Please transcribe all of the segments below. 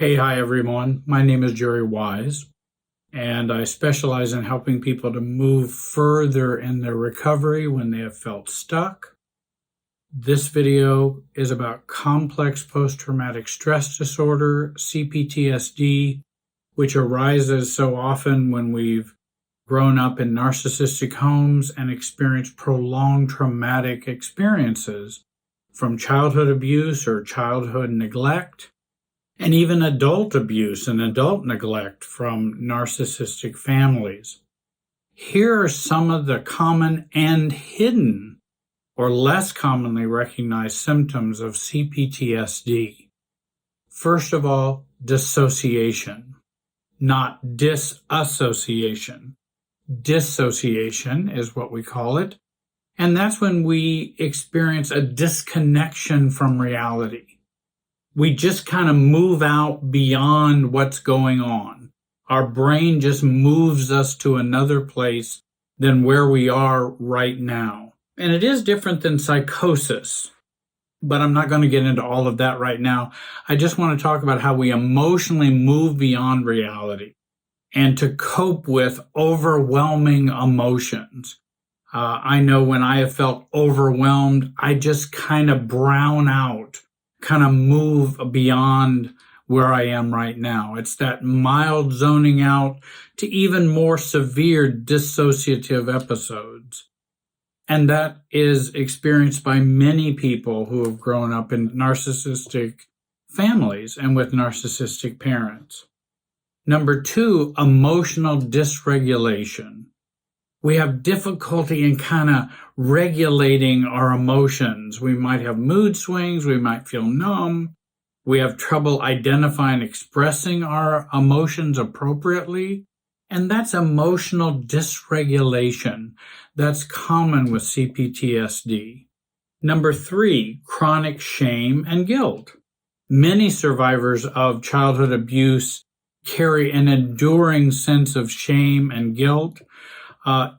Hi everyone. My name is Jerry Wise, and I specialize in helping people to move further in their recovery when they have felt stuck. This video is about complex post-traumatic stress disorder, CPTSD, which arises so often when we've grown up in narcissistic homes and experienced prolonged traumatic experiences from childhood abuse or childhood neglect, and even adult abuse and adult neglect from narcissistic families. Here are some of the common and hidden or less commonly recognized symptoms of CPTSD. First of all, dissociation, not disassociation. Dissociation is what we call it, and that's when we experience a disconnection from reality. We just kind of move out beyond what's going on. Our brain just moves us to another place than where we are right now. And it is different than psychosis, but I'm not going to get into all of that right now. I just want to talk about how we emotionally move beyond reality and to cope with overwhelming emotions. I know when I have felt overwhelmed, I just kind of brown out, kind of move beyond where I am right now. It's that mild zoning out to even more severe dissociative episodes. And that is experienced by many people who have grown up in narcissistic families and with narcissistic parents. Number 2, emotional dysregulation. We have difficulty in kind of regulating our emotions. We might have mood swings. We might feel numb. We have trouble identifying, expressing our emotions appropriately. And that's emotional dysregulation. That's common with CPTSD. Number 3, chronic shame and guilt. Many survivors of childhood abuse carry an enduring sense of shame and guilt.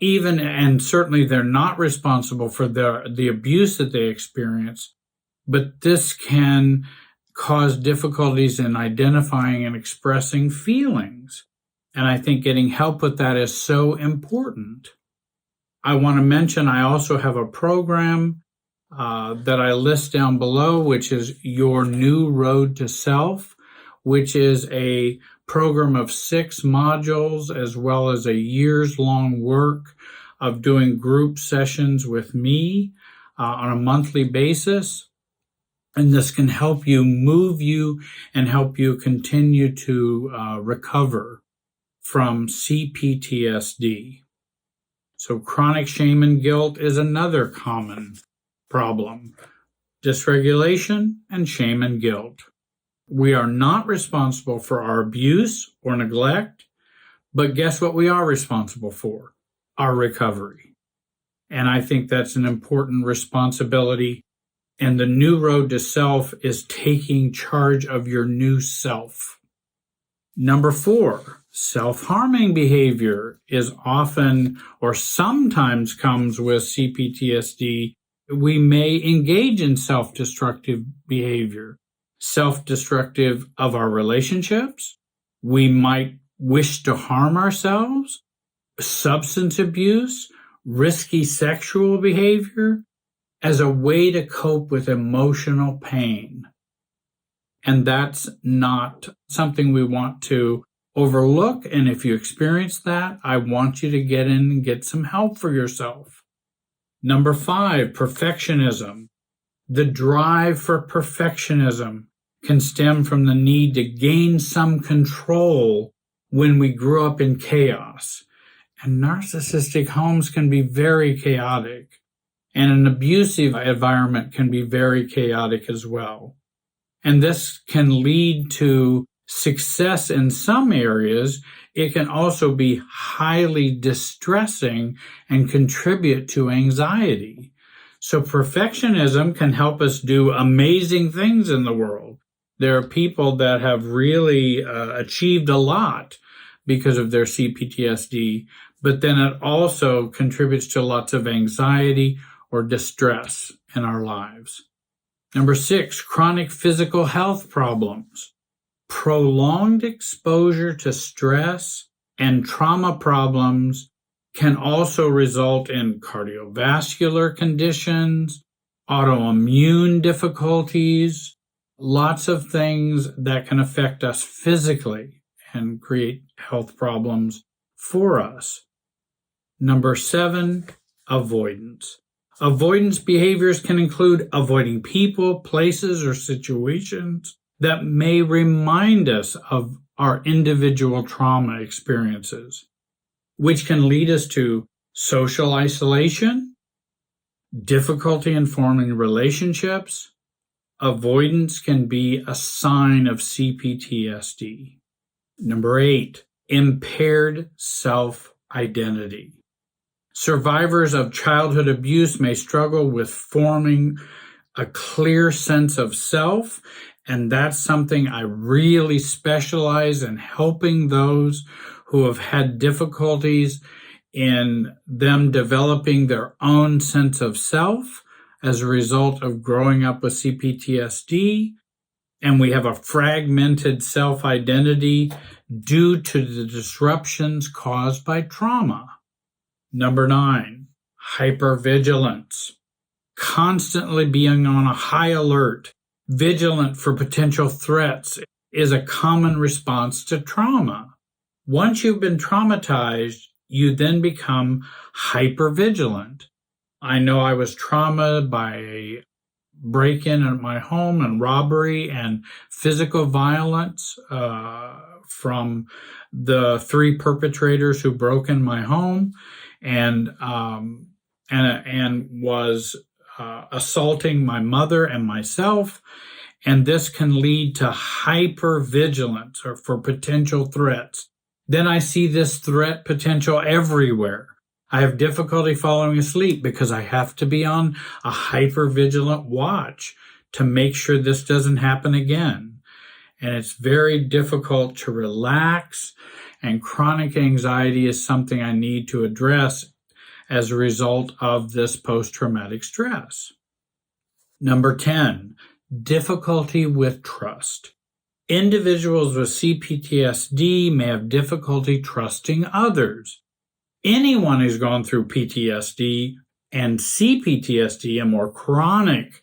Even and certainly they're not responsible for the abuse that they experience, but this can cause difficulties in identifying and expressing feelings. And I think getting help with that is so important. I want to mention I also have a program that I list down below, which is Your New Road to Self, which is a program of 6 modules as well as a years-long work of doing group sessions with me on a monthly basis. And this can help you, move you, and help you continue to recover from CPTSD. So chronic shame and guilt is another common problem. Dysregulation and shame and guilt. We are not responsible for our abuse or neglect, but guess what we are responsible for? Our recovery. And I think that's an important responsibility. And the new road to self is taking charge of your new self. Number 4, self-harming behavior is often or sometimes comes with CPTSD. We may engage in self-destructive behavior. Self-destructive of our relationships. We might wish to harm ourselves, substance abuse, risky sexual behavior as a way to cope with emotional pain. And that's not something we want to overlook. And if you experience that, I want you to get in and get some help for yourself. Number 5, perfectionism. The drive for perfectionism can stem from the need to gain some control when we grew up in chaos. And narcissistic homes can be very chaotic, and an abusive environment can be very chaotic as well. And this can lead to success in some areas. It can also be highly distressing and contribute to anxiety. So perfectionism can help us do amazing things in the world. There are people that have really achieved a lot because of their CPTSD, but then it also contributes to lots of anxiety or distress in our lives. Number 6, chronic physical health problems. Prolonged exposure to stress and trauma problems can also result in cardiovascular conditions, autoimmune difficulties, lots of things that can affect us physically and create health problems for us. Number 7, avoidance. Avoidance behaviors can include avoiding people, places, or situations that may remind us of our individual trauma experiences, which can lead us to social isolation, difficulty in forming relationships. Avoidance can be a sign of CPTSD. Number 8, impaired self-identity. Survivors of childhood abuse may struggle with forming a clear sense of self, and that's something I really specialize in, helping those who have had difficulties in them developing their own sense of self as a result of growing up with CPTSD. And we have a fragmented self-identity due to the disruptions caused by trauma. Number 9, hypervigilance. Constantly being on a high alert, vigilant for potential threats, is a common response to trauma. Once you've been traumatized, you then become hypervigilant. I know I was traumatized by a break-in at my home and robbery and physical violence from the 3 perpetrators who broke in my home and was assaulting my mother and myself. And this can lead to hypervigilance or for potential threats. Then I see this threat potential everywhere. I have difficulty falling asleep because I have to be on a hypervigilant watch to make sure this doesn't happen again. And it's very difficult to relax, and chronic anxiety is something I need to address as a result of this post-traumatic stress. Number 10, difficulty with trust. Individuals with CPTSD may have difficulty trusting others. Anyone who's gone through PTSD and CPTSD, a more chronic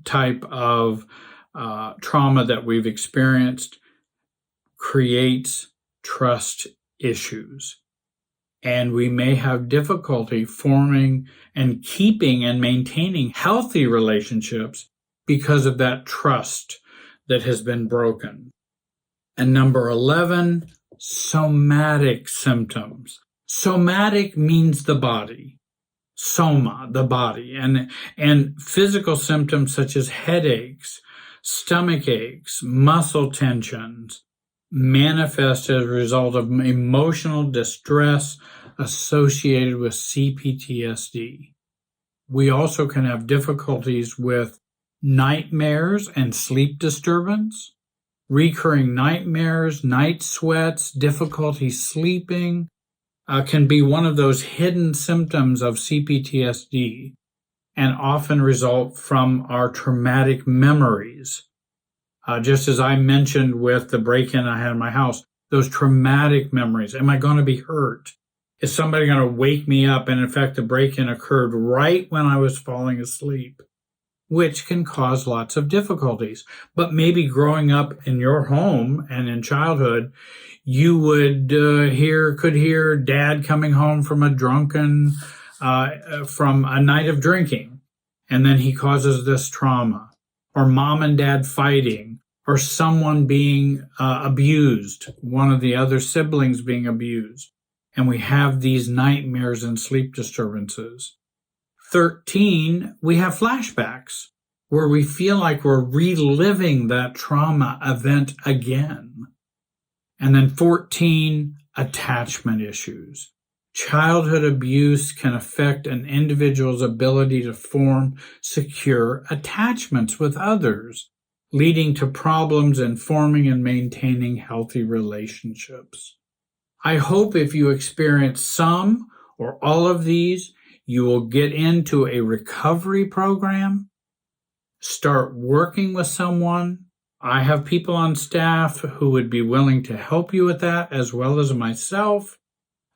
type of trauma that we've experienced, creates trust issues. And we may have difficulty forming and keeping and maintaining healthy relationships because of that trust that has been broken. And number 11, somatic symptoms. Somatic means the body. Soma, the body. And physical symptoms such as headaches, stomach aches, muscle tensions, manifest as a result of emotional distress associated with CPTSD. We also can have difficulties with nightmares and sleep disturbance, recurring nightmares, night sweats, difficulty sleeping, can be one of those hidden symptoms of CPTSD and often result from our traumatic memories. Just as I mentioned with the break-in I had in my house, those traumatic memories. Am I going to be hurt? Is somebody going to wake me up? And in fact, the break-in occurred right when I was falling asleep, which can cause lots of difficulties. But maybe growing up in your home and in childhood, you would could hear dad coming home from from a night of drinking, and then he causes this trauma, or mom and dad fighting, or someone being abused, one of the other siblings being abused. And we have these nightmares and sleep disturbances. 13, we have flashbacks, where we feel like we're reliving that trauma event again. And then 14, attachment issues. Childhood abuse can affect an individual's ability to form secure attachments with others, leading to problems in forming and maintaining healthy relationships. I hope if you experience some or all of these, you will get into a recovery program, start working with someone, I have people on staff who would be willing to help you with that, as well as myself.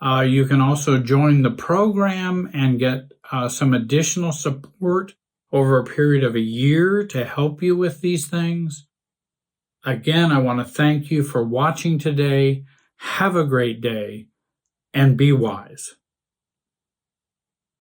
You can also join the program and get some additional support over a period of a year to help you with these things. Again, I want to thank you for watching today. Have a great day and be wise.